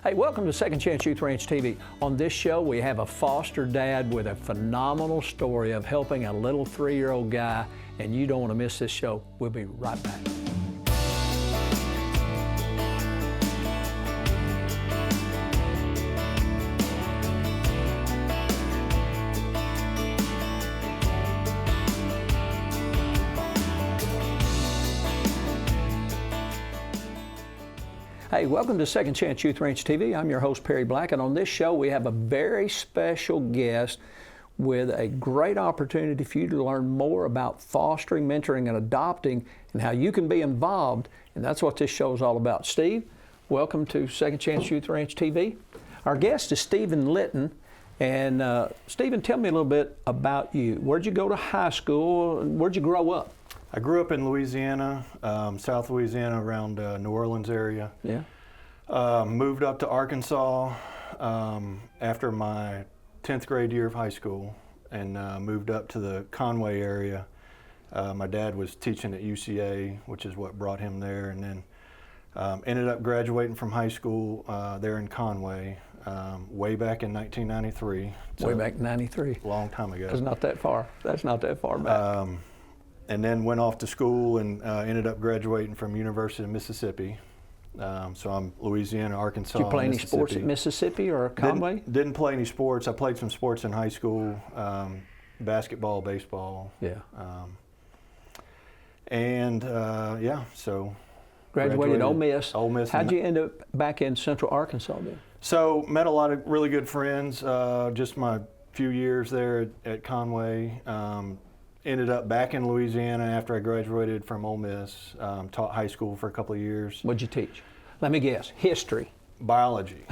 Hey, welcome to Second Chance Youth Ranch TV. On this show, we have a foster dad with a phenomenal story of helping a little 3-year-old guy, and you don't want to miss this show. We'll be right back. Hey, welcome to Second Chance Youth Ranch TV. I'm your host, Perry Black, and on this show we have a very special guest with a great opportunity for you to learn more about fostering, mentoring, and adopting, and how you can be involved, and that's what this show is all about. Steve, welcome to Second Chance Youth Ranch TV. Our guest is Stephen Litton, and Stephen, tell me a little bit about you. Where'd you go to high school? Where'd you grow up? I grew up in Louisiana, South Louisiana, around New Orleans area. Yeah. Moved up to Arkansas after my 10th grade year of high school, and moved up to the Conway area. My dad was teaching at UCA, which is what brought him there, and then ended up graduating from high school there in Conway way back in 1993. Way back in 93. Long time ago. That's not that far. That's not that far back. And then went off to school and ended up graduating from University of Mississippi. So I'm Louisiana, Arkansas. Did you play any sports at Mississippi or Conway? Didn't play any sports. I played some sports in high school, basketball, baseball. Yeah. Yeah, so. Graduated Ole Miss. Ole Miss. How'd you end up back in Central Arkansas then? So met a lot of really good friends. Just my few years there at Conway. Ended up back in Louisiana after I graduated from Ole Miss. Taught high school for a couple of years. What'd you teach? Let me guess. History. Biology.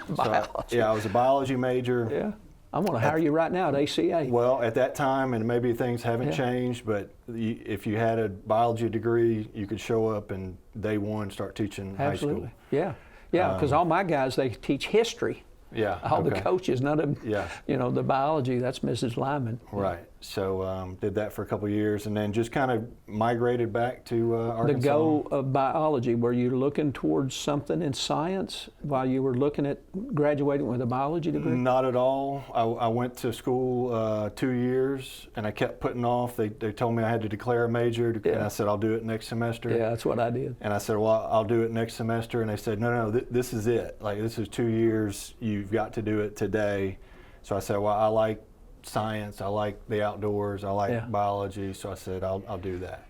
Biology. So, yeah, I was a biology major. Yeah. I'm going to hire you right now at ACA. Well, at that time, and maybe things haven't changed, but if you had a biology degree, you could show up and day one start teaching high school. Yeah. Yeah, because all my guys, they teach history. Yeah. All the coaches, none of them, you know, the biology, that's Mrs. Lyman. Right. So did that for a couple of years and then just kind of migrated back to Arkansas. The goal of biology, were you looking towards something in science while you were looking at graduating with a biology degree? Not at all. I went to school 2 years and I kept putting off. They told me I had to declare a major and I said, I'll do it next semester. Yeah, that's what I did. And I said, well, I'll do it next semester. And they said, no, this is it. Like, this is 2 years. You've got to do it today. So I said, well, I like science, I like the outdoors, I like biology, so I said I'll do that.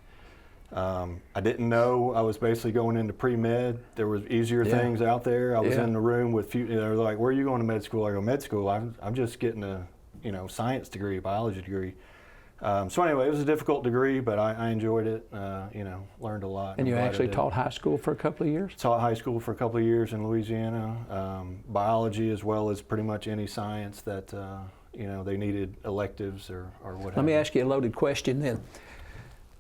I didn't know I was basically going into pre-med. There was easier things out there. I was in the room with few. They're like, "Where are you going to med school?" I go, "Med school. I'm just getting a science degree, biology degree." So anyway, it was a difficult degree, but I enjoyed it. Learned a lot. And you actually taught high school for a couple of years? Taught high school for a couple of years in Louisiana. Biology as well as pretty much any science that. They needed electives or what. Let me ask you a loaded question then.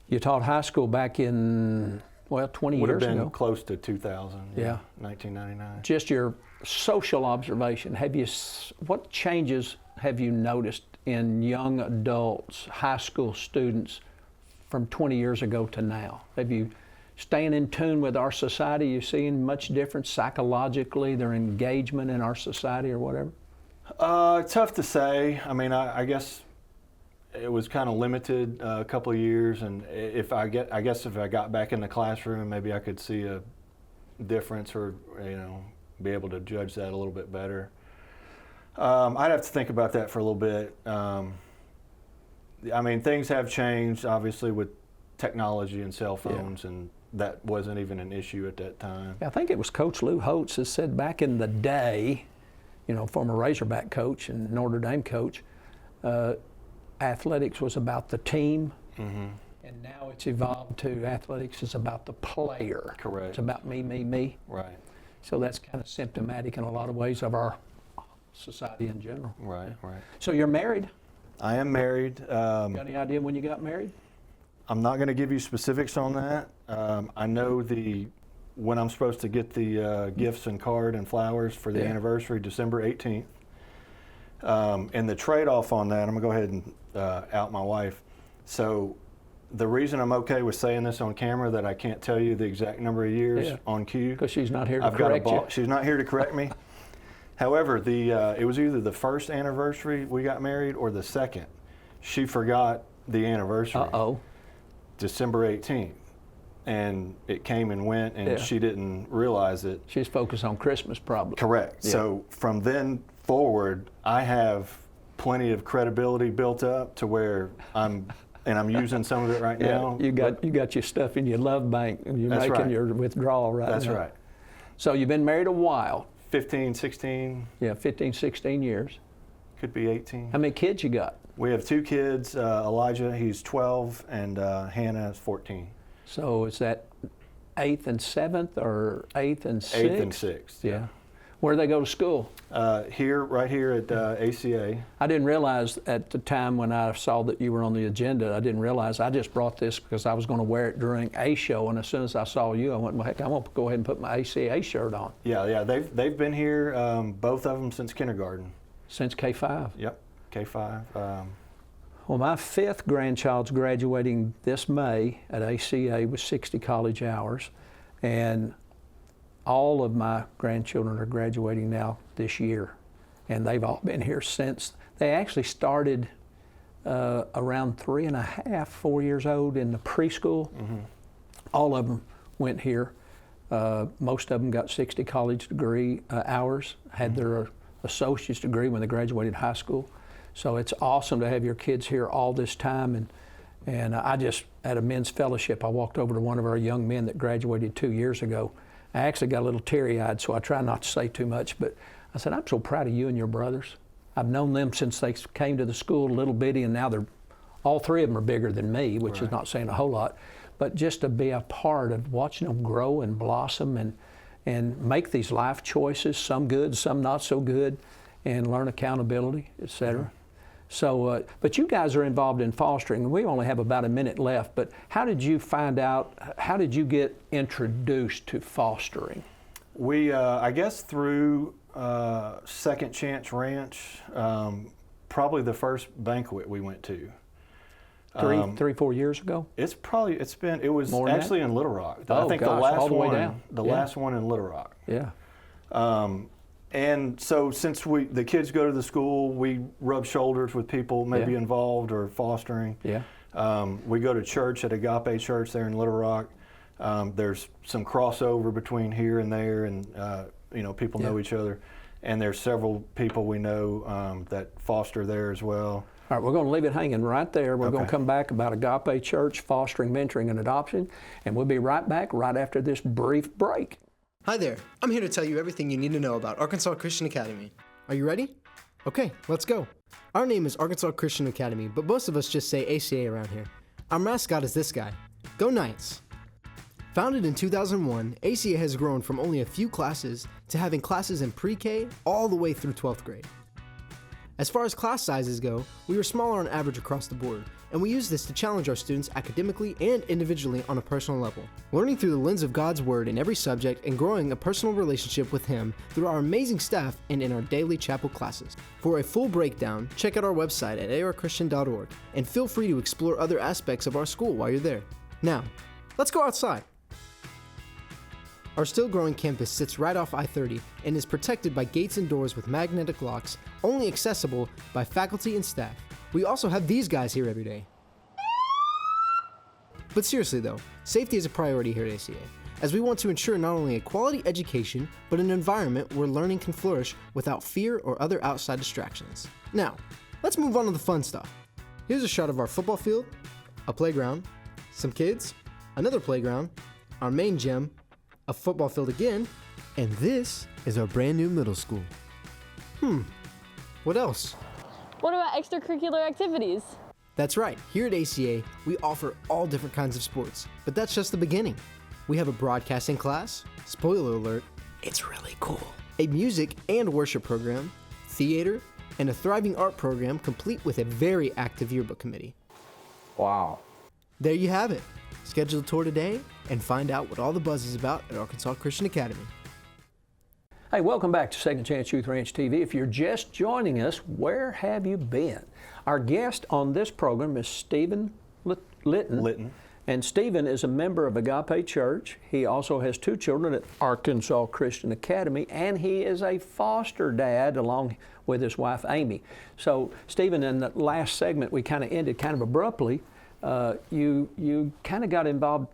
You taught high school back in, 20 Would years have been ago. Close to 2000. Yeah. 1999. Just your social observation. What changes have you noticed in young adults, high school students from 20 years ago to now? Have you staying in tune with our society? You seeing much difference psychologically, their engagement in our society or whatever? Tough to say. I mean, I guess it was kind of limited a couple of years, and if I got back in the classroom, maybe I could see a difference, or be able to judge that a little bit better. I'd have to think about that for a little bit. I mean, things have changed, obviously, with technology and cell phones, and that wasn't even an issue at that time. I think it was Coach Lou Holtz that said back in the day, former Razorback coach and Notre Dame coach, athletics was about the team, and now it's evolved to athletics is about the player. Correct. It's about me. Right. So that's kind of symptomatic in a lot of ways of our society in general. Right. So you're married? I am married. Got any idea when you got married? I'm not going to give you specifics on that. I know when I'm supposed to get the gifts and card and flowers for the anniversary, December 18th. And the trade-off on that, I'm going to go ahead and out my wife. So the reason I'm okay with saying this on camera, that I can't tell you the exact number of years on cue. Because she's not here to correct you. She's not here to correct me. However, it was either the first anniversary we got married or the second. She forgot the anniversary. Uh-oh. December 18th. And it came and went, and she didn't realize it. She's focused on Christmas probably. Correct. Yeah. So from then forward, I have plenty of credibility built up to where I'm using some of it right now. You got your stuff in your love bank, and you're making your withdrawal right now. That's right. So you've been married a while. 15, 16. Yeah, 15, 16 years. Could be 18. How many kids you got? We have 2 kids. Elijah, he's 12, and Hannah is 14. So is that 8th and 7th, or 8th and 6th? 8th and 6th. Yeah. Where do they go to school? Right here at ACA. I didn't realize at the time when I saw that you were on the agenda, I didn't realize. I just brought this because I was going to wear it during a show, and as soon as I saw you, I went, well, heck, I'm going to go ahead and put my ACA shirt on. Yeah, they've been here, both of them, since kindergarten. Since K-5? Yep, K-5. Well, my 5th grandchild's graduating this May at ACA with 60 college hours, and all of my grandchildren are graduating now this year, and they've all been here since. They actually started around 3 and a half, 4 years old in the preschool. Mm-hmm. All of them went here. Most of them got 60 college degree hours, had their associate's degree when they graduated high school. So it's awesome to have your kids here all this time. And I just, at a men's fellowship, I walked over to one of our young men that graduated 2 years ago. I actually got a little teary-eyed, so I try not to say too much, but I said, I'm so proud of you and your brothers. I've known them since they came to the school, little bitty, and now all 3 of them are bigger than me, which is not saying a whole lot. But just to be a part of watching them grow and blossom and make these life choices, some good, some not so good, and learn accountability, et cetera. Mm-hmm. So, but you guys are involved in fostering, and we only have about a minute left, but how did you find out, how did you get introduced to fostering? We, I guess through Second Chance Ranch, probably the first banquet we went to. 4 years ago? It was actually in Little Rock. Oh, I think gosh, the last all the way one, down. Last one in Little Rock. Yeah. And so since the kids go to the school, we rub shoulders with people maybe involved or fostering. Yeah. We go to church at Agape Church there in Little Rock. There's some crossover between here and there, and people know each other. And there's several people we know that foster there as well. All right, we're going to leave it hanging right there. We're going to come back about Agape Church, fostering, mentoring, and adoption, and we'll be right back right after this brief break. Hi there, I'm here to tell you everything you need to know about Arkansas Christian Academy. Are you ready? Okay, let's go. Our name is Arkansas Christian Academy, but most of us just say ACA around here. Our mascot is this guy. Go Knights! Founded in 2001, ACA has grown from only a few classes to having classes in pre-K all the way through 12th grade. As far as class sizes go, we were smaller on average across the board, and we use this to challenge our students academically and individually on a personal level, learning through the lens of God's Word in every subject and growing a personal relationship with Him through our amazing staff and in our daily chapel classes. For a full breakdown, check out our website at archristian.org, and feel free to explore other aspects of our school while you're there. Now, let's go outside. Our still growing campus sits right off I-30 and is protected by gates and doors with magnetic locks, only accessible by faculty and staff. We also have these guys here every day. But seriously though, safety is a priority here at ACA, as we want to ensure not only a quality education, but an environment where learning can flourish without fear or other outside distractions. Now, let's move on to the fun stuff. Here's a shot of our football field, a playground, some kids, another playground, our main gym, a football field again, and this is our brand new middle school. What else? What about extracurricular activities? That's right, here at ACA, we offer all different kinds of sports, but that's just the beginning. We have a broadcasting class, spoiler alert, it's really cool, a music and worship program, theater, and a thriving art program complete with a very active yearbook committee. Wow. There you have it. Schedule a tour today and find out what all the buzz is about at Arkansas Christian Academy. Hey, welcome back to Second Chance Youth Ranch TV. If you're just joining us, where have you been? Our guest on this program is Stephen Litton. And Stephen is a member of Agape Church. He also has 2 children at Arkansas Christian Academy, and he is a foster dad along with his wife, Amy. So, Stephen, in the last segment, we kind of ended kind of abruptly. You kind of got involved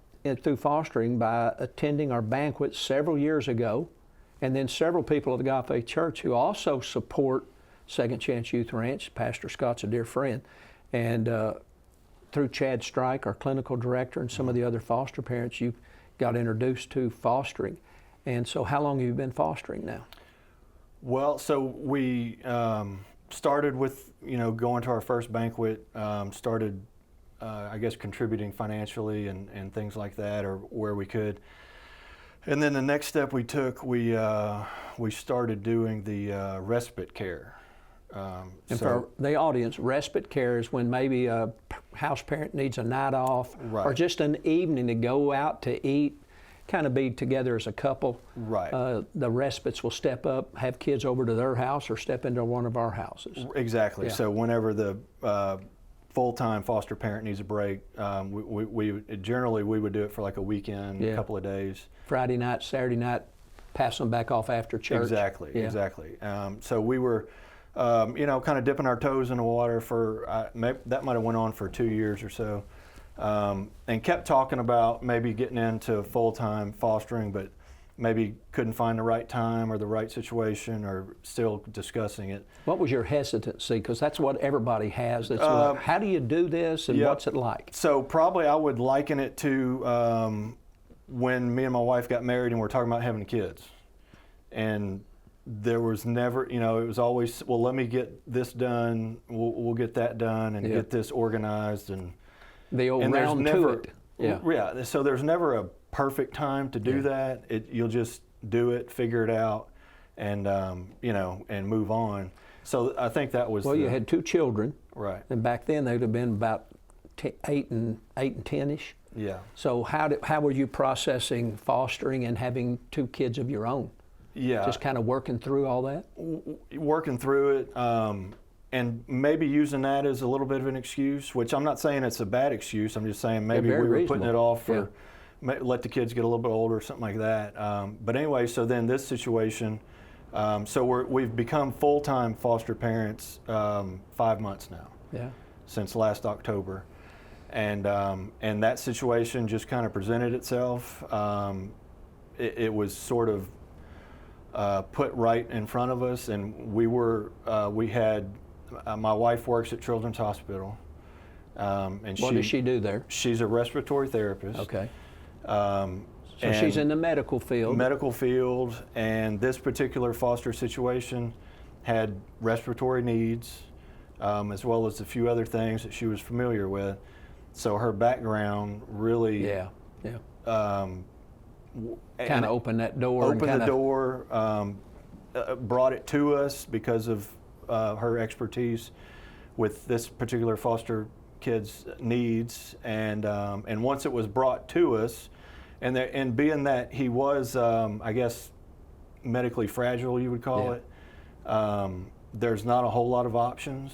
through fostering by attending our banquet several years ago, and then several people at Agape Church who also support Second Chance Youth Ranch. Pastor Scott's a dear friend. And through Chad Strike, our clinical director, and some of the other foster parents, you got introduced to fostering. And so how long have you been fostering now? Well, so we started with, going to our first banquet, started, I guess, contributing financially and things like that, or where we could. And then the next step we took, we started doing the respite care. And for the audience, respite care is when maybe a house parent needs a night off, right, or just an evening to go out to eat, kind of be together as a couple. Right. The respites will step up, have kids over to their house, or step into one of our houses. Exactly. Yeah. So whenever the full-time foster parent needs a break, we generally would do it for like a weekend, a couple of days. Friday night, Saturday night, pass them back off after church. Exactly. So we were, kind of dipping our toes in the water for, that might have went on for 2 years or so, and kept talking about maybe getting into full-time fostering, but maybe couldn't find the right time or the right situation, or still discussing it. What was your hesitancy? Because that's what everybody has. It's like, how do you do this, and what's it like? So probably I would liken it to when me and my wife got married and we're talking about having kids. And there was never, it was always, well, let me get this done, we'll get that done, and get this organized. And the old round to it. Yeah, so there's never a perfect time to do that. You'll just do it, figure it out, and and move on. So I think that was. Well, you had 2 children, right? And back then they'd have been about 8 and 10-ish. Yeah. So how were you processing fostering and having 2 kids of your own? Yeah. Just kind of working through all that. Working through it. And maybe using that as a little bit of an excuse, which I'm not saying it's a bad excuse. I'm just saying maybe we were putting it off for, let the kids get a little bit older, something like that. But anyway, so then this situation, so we've become full-time foster parents 5 months now. Yeah. Since last October, and that situation just kind of presented itself. It was sort of put right in front of us, and we had. My wife works at Children's Hospital, and what does she do there? She's a respiratory therapist. Okay. So she's in the medical field. Medical field, and this particular foster situation had respiratory needs, as well as a few other things that she was familiar with. So her background really, kind of opened that door. Brought it to us because of her expertise with this particular foster kid's needs, and once it was brought to us, and being that he was, I guess, medically fragile, you would call it, there's not a whole lot of options,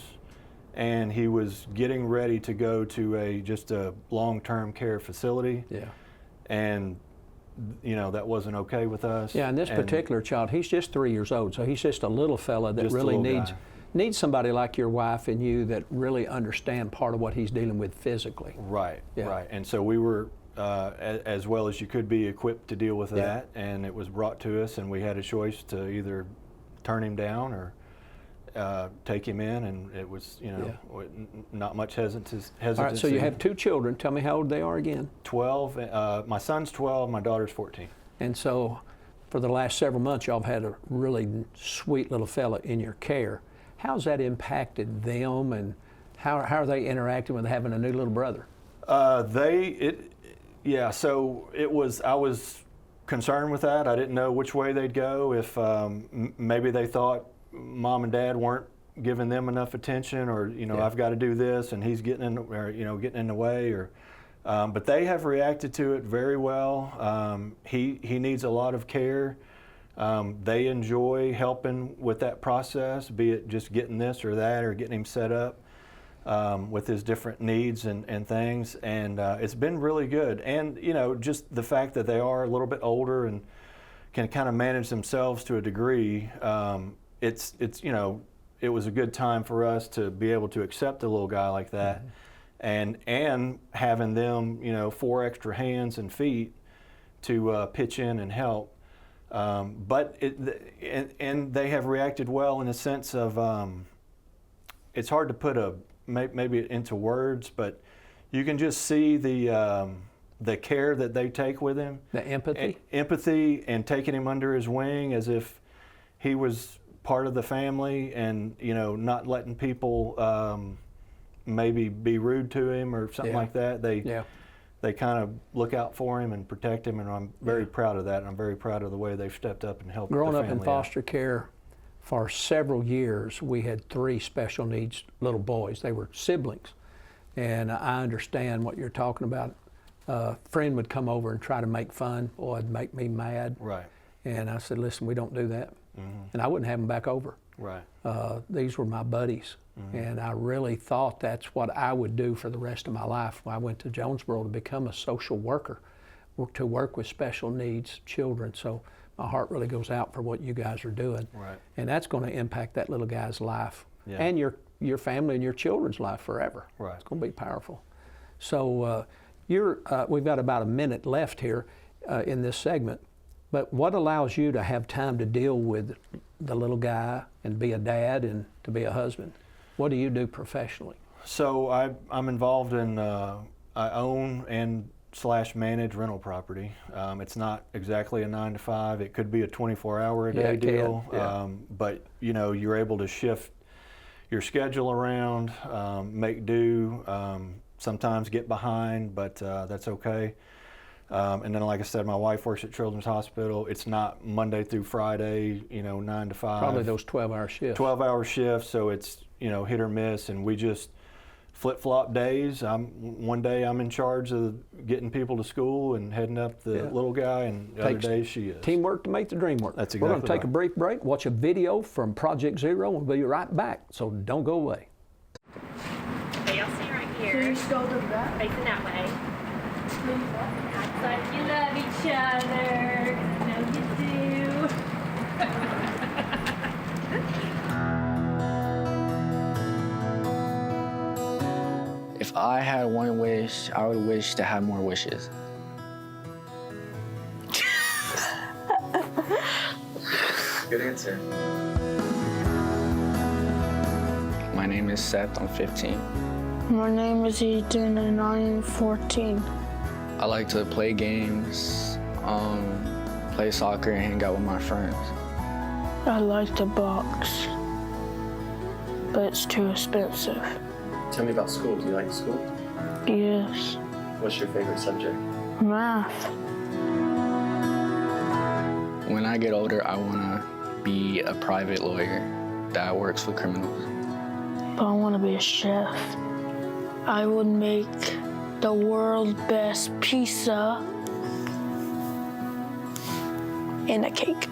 and he was getting ready to go to just a long-term care facility, and that wasn't okay with us. Yeah, and this particular child, he's just 3 years old, so he's just a little fella that really needs somebody like your wife and you that really understand part of what he's dealing with physically. Right, right. And so we were, as well as you could be, equipped to deal with that, and it was brought to us, and we had a choice to either turn him down or take him in, and it was, not much hesitancy. All right, so you have 2 children. Tell me how old they are again. 12. My son's 12, my daughter's 14. And so for the last several months, y'all have had a really sweet little fella in your care. How's that impacted them, and how are they interacting with having a new little brother? So it was, I was concerned with that. I didn't know which way they'd go, if maybe they thought mom and dad weren't giving them enough attention, or I've got to do this and he's getting in, or getting in the way, or but they have reacted to it very well. He needs a lot of care. They enjoy helping with that process, be it just getting this or that, or getting him set up. with his different needs and things, and it's been really good. And you know, just the fact that they are a little bit older and can kind of manage themselves to a degree, it's you know, it was a good time for us to be able to accept a little guy like that, and having them, you know, 4 extra hands and feet to pitch in and help. But and they have reacted well in the sense of, it's hard to put maybe into words, but you can just see the care that they take with him. The empathy? Empathy, and taking him under his wing as if he was part of the family, and, you know, not letting people maybe be rude to him or something like that. They kind of look out for him and protect him, and I'm very proud of that. And I'm very proud of the way they've stepped up and helped Growing the up family in foster care for several years, we had 3 special needs little boys. They were siblings, and I understand what you're talking about. A friend would come over and try to make fun, or it'd make me mad. Right. And I said, listen, we don't do that. And I wouldn't have them back over. Right. These were my buddies. And I really thought that's what I would do for the rest of my life. I went to Jonesboro to become a social worker, to work with special needs children. So my heart really goes out for what you guys are doing. Right. And that's going to impact that little guy's life, Yeah. and your family and your children's life forever. Right. It's going to be powerful. So we've got about a minute left here in this segment. But what allows you to have time to deal with the little guy and be a dad and to be a husband? What do you do professionally? So I'm involved in, I own and / manage rental property. It's not exactly a 9 to 5. It could be a 24-hour-a-day deal. But you know, you're able to shift your schedule around, make do, sometimes get behind, but that's okay. And then, like I said, my wife works at Children's Hospital. It's not Monday through Friday, you know, 9 to 5. Probably those 12-hour shifts. 12-hour shifts, so it's, you know, hit or miss, and we just flip-flop days. One day I'm in charge of getting people to school and heading up the little guy, and the other days she is. Teamwork to make the dream work. That's We're exactly going to take a right. brief break, watch a video from Project Zero, and we'll be right back, so don't go away. Okay, I'll see right here. Please go to that. Facing that way. Act like you love each other. I know you do. If I had one wish, I would wish to have more wishes. Good answer. My name is Seth, I'm 15. My name is Ethan and I am 14. I like to play games, play soccer, and hang out with my friends. I like to box, but it's too expensive. Tell me about school. Do you like school? Yes, What's your favorite subject? math. When I get older, I want to be a private lawyer that works with criminals. But I want to be a chef. I would make the world's best pizza and a cake.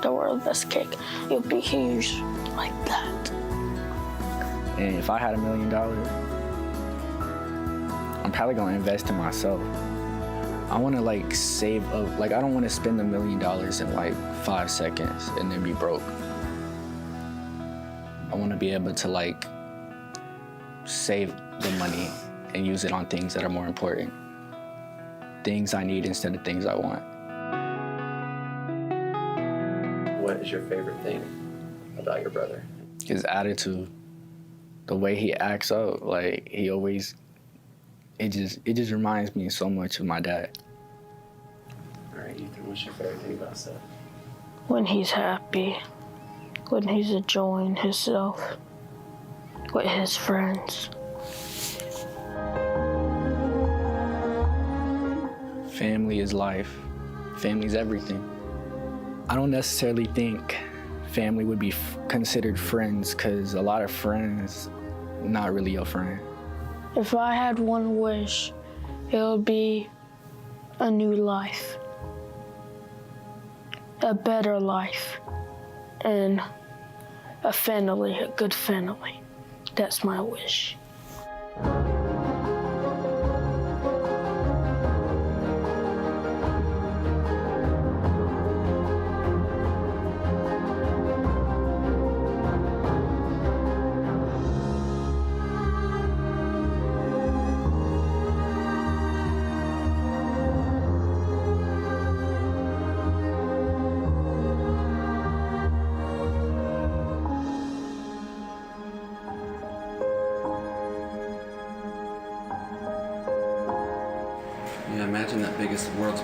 The world's best cake. It'll be huge like that. And if I had $1 million, I'm probably gonna invest in myself. I wanna like save up, like I don't wanna spend $1 million in like 5 seconds and then be broke. I wanna be able to like save the money and use it on things that are more important. Things I need instead of things I want. What is your favorite thing about your brother? His attitude, the way he acts out, like he always, it just reminds me so much of my dad. All right, Ethan, what's your favorite thing about Seth? When he's happy, when he's enjoying himself with his friends. Family is life. Family's everything. I don't necessarily think family would be considered friends, because a lot of friends, not really your friend. If I had one wish, it would be a new life, a better life, and a family, a good family. That's my wish.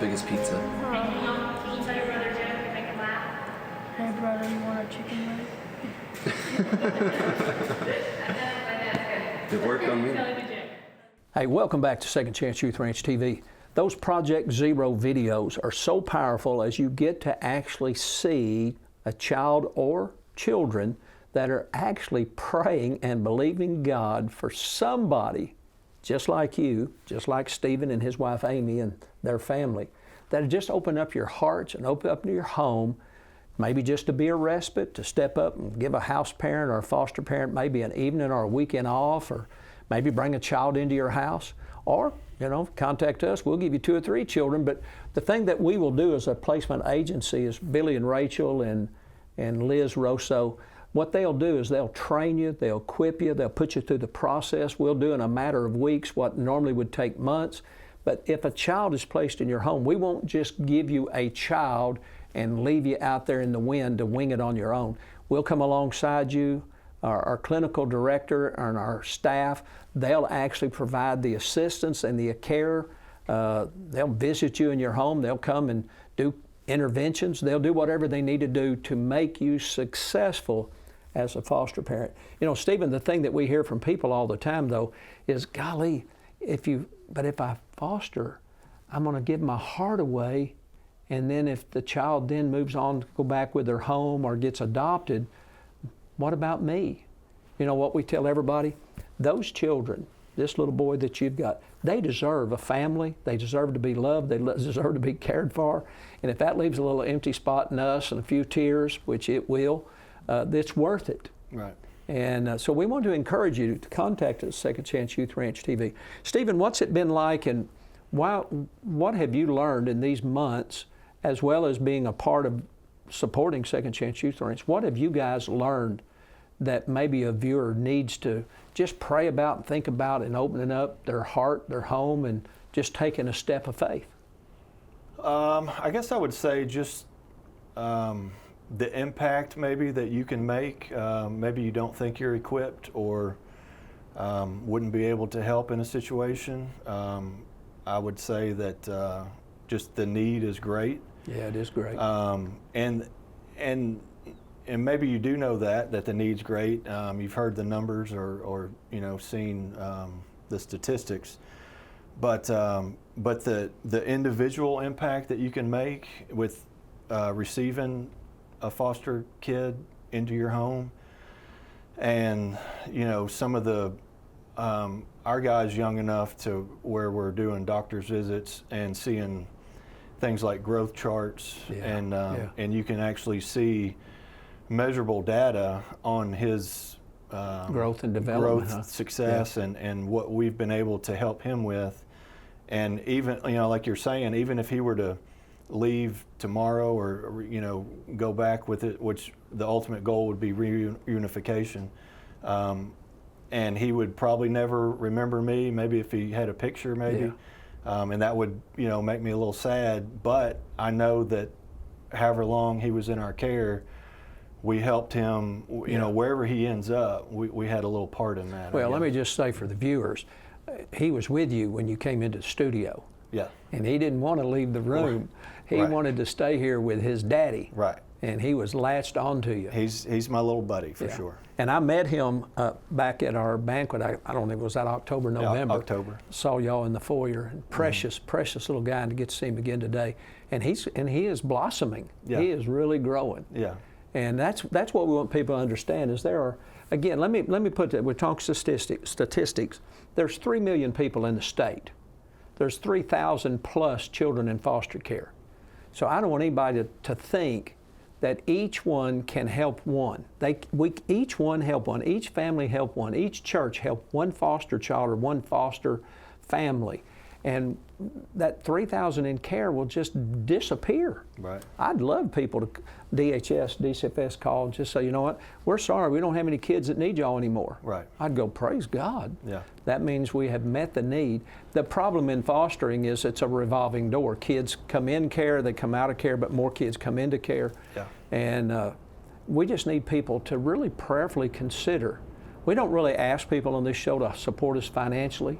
biggest pizza? Can you tell your brother a joke and make him laugh? Hey brother, you want a chicken leg? It worked on me. Hey, welcome back to Second Chance Youth Ranch TV. Those Project Zero videos are so powerful as you get to actually see a child or children that are actually praying and believing God for somebody just like you, just like Stephen and his wife Amy and their family, that just open up your hearts and open up your home, maybe just to be a respite, to step up and give a house parent or a foster parent maybe an evening or a weekend off, or maybe bring a child into your house, or contact us. We'll give you 2 or 3 children. But the thing that we will do as a placement agency is Billy and Rachel and Liz Rosso. What they'll do is they'll train you, they'll equip you, they'll put you through the process. We'll do in a matter of weeks what normally would take months. But if a child is placed in your home, we won't just give you a child and leave you out there in the wind to wing it on your own. We'll come alongside you. Our clinical director and our staff, they'll actually provide the assistance and the care. They'll visit you in your home. They'll come and do interventions. They'll do whatever they need to do to make you successful as a foster parent. Stephen, the thing that we hear from people all the time, though, is, golly, if I foster, I'm going to give my heart away, and then if the child then moves on to go back with their home or gets adopted, what about me? What we tell everybody? Those children, this little boy that you've got, they deserve a family. They deserve to be loved. They deserve to be cared for. And if that leaves a little empty spot in us and a few tears, which it will, it's worth it. Right. And so we want to encourage you to contact us, Second Chance Youth Ranch TV. Stephen, what's it been like, and what have you learned in these months, as well as being a part of supporting Second Chance Youth Ranch? What have you guys learned that maybe a viewer needs to just pray about and think about, and opening up their heart, their home, and just taking a step of faith? I guess I would say just the impact maybe that you can make. Maybe you don't think you're equipped or wouldn't be able to help in a situation. I would say that just the need is great. Yeah, it is great. And maybe you do know that the need's great. You've heard the numbers or seen the statistics. But the individual impact that you can make with receiving a foster kid into your home, and some of the our guys young enough to where we're doing doctor's visits and seeing things like growth charts, and you can actually see measurable data on his growth and development, success, and what we've been able to help him with. And even, like you're saying, even if he were to leave tomorrow or go back with it, which the ultimate goal would be reunification, and he would probably never remember me, maybe if he had a picture, maybe. And that would, make me a little sad. But I know that however long he was in our care, we helped him, wherever he ends up, we had a little part in that. Well, let me just say for the viewers, he was with you when you came into the studio. Yeah. And he didn't want to leave the room. He wanted to stay here with his daddy. Right. And he was latched onto you. He's my little buddy for sure. And I met him back at our banquet. I don't know, was that October, November? Yeah, October. Saw y'all in the foyer. Precious little guy, and to get to see him again today. And he is blossoming. Yeah. He is really growing. Yeah. And that's what we want people to understand is there are, again, let me put that, we talk statistics. There's 3 million people in the state. There's 3,000 plus children in foster care. So I don't want anybody to think that each one can help one. Each one help one, each family help one, each church help one foster child or one foster family. And that 3,000 in care will just disappear. Right. I'd love people to DCFS call and just say, you know what, we're sorry, we don't have any kids that need y'all anymore. Right. I'd go, praise God. Yeah. That means we have met the need. The problem in fostering is it's a revolving door. Kids come in care, they come out of care, but more kids come into care. Yeah. And we just need people to really prayerfully consider. We don't really ask people on this show to support us financially.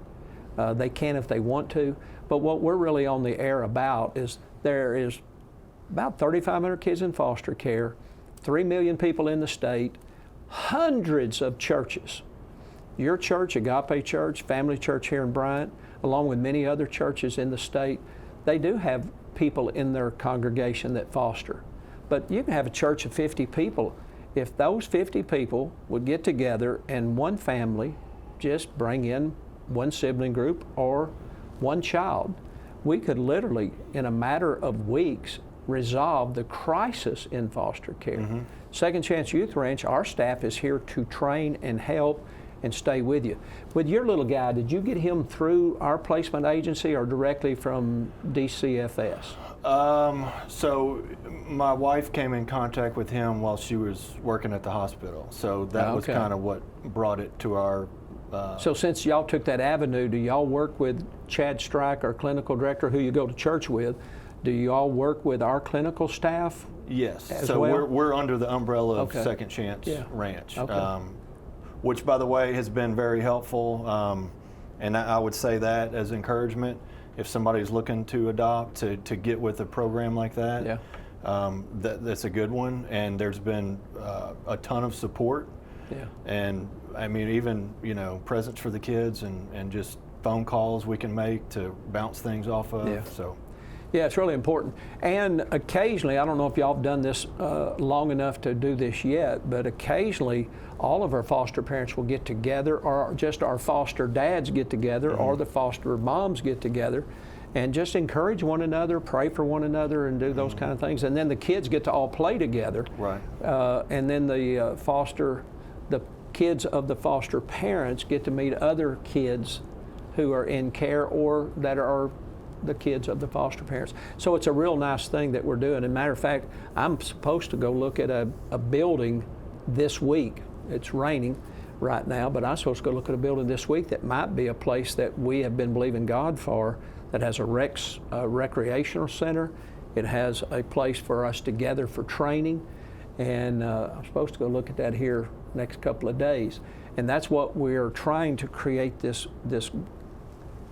They can if they want to. But what we're really on the air about is there is about 3,500 kids in foster care, 3 million people in the state, hundreds of churches. Your church, Agape Church, Family Church here in Bryant, along with many other churches in the state, they do have people in their congregation that foster. But you can have a church of 50 people. If those 50 people would get together and one family just bring in one sibling group or one child, we could literally, in a matter of weeks, resolve the crisis in foster care. Second Chance Youth Ranch, our staff is here to train and help and stay with you. With your little guy, did you get him through our placement agency or directly from DCFS? So my wife came in contact with him while she was working at the hospital. So that was kind of what brought it to our... So since y'all took that avenue, do y'all work with Chad Strike, our clinical director, who you go to church with? Do you all work with our clinical staff? Yes. As So well? we're under the umbrella of Second Chance Ranch. Okay. Which, by the way, has been very helpful. And I would say that as encouragement, if somebody's looking to adopt, to get with a program like that, that's a good one. And there's been a ton of support. Yeah. And I mean, even, presents for the kids and just phone calls we can make to bounce things off of. Yeah. So. Yeah, it's really important. And occasionally, I don't know if y'all have done this long enough to do this yet, but occasionally all of our foster parents will get together, or just our foster dads get together, or the foster moms get together, and just encourage one another, pray for one another, and do those kind of things. And then the kids get to all play together. Right. And then the kids of the foster parents get to meet other kids who are in care or that are the kids of the foster parents. So it's a real nice thing that we're doing. As a matter of fact, I'm supposed to go look at a building this week. It's raining right now, but I'm supposed to go look at a building this week that might be a place that we have been believing God for, that has a recreational center. It has a place for us to gather for training, and I'm supposed to go look at that here next couple of days. And that's what we're trying to create, this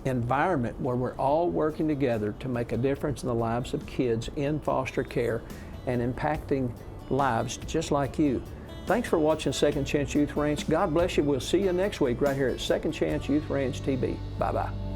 environment where we're all working together to make a difference in the lives of kids in foster care and impacting lives just like you. Thanks for watching Second Chance Youth Ranch. God bless you. We'll see you next week right here at Second Chance Youth Ranch TV. Bye-bye.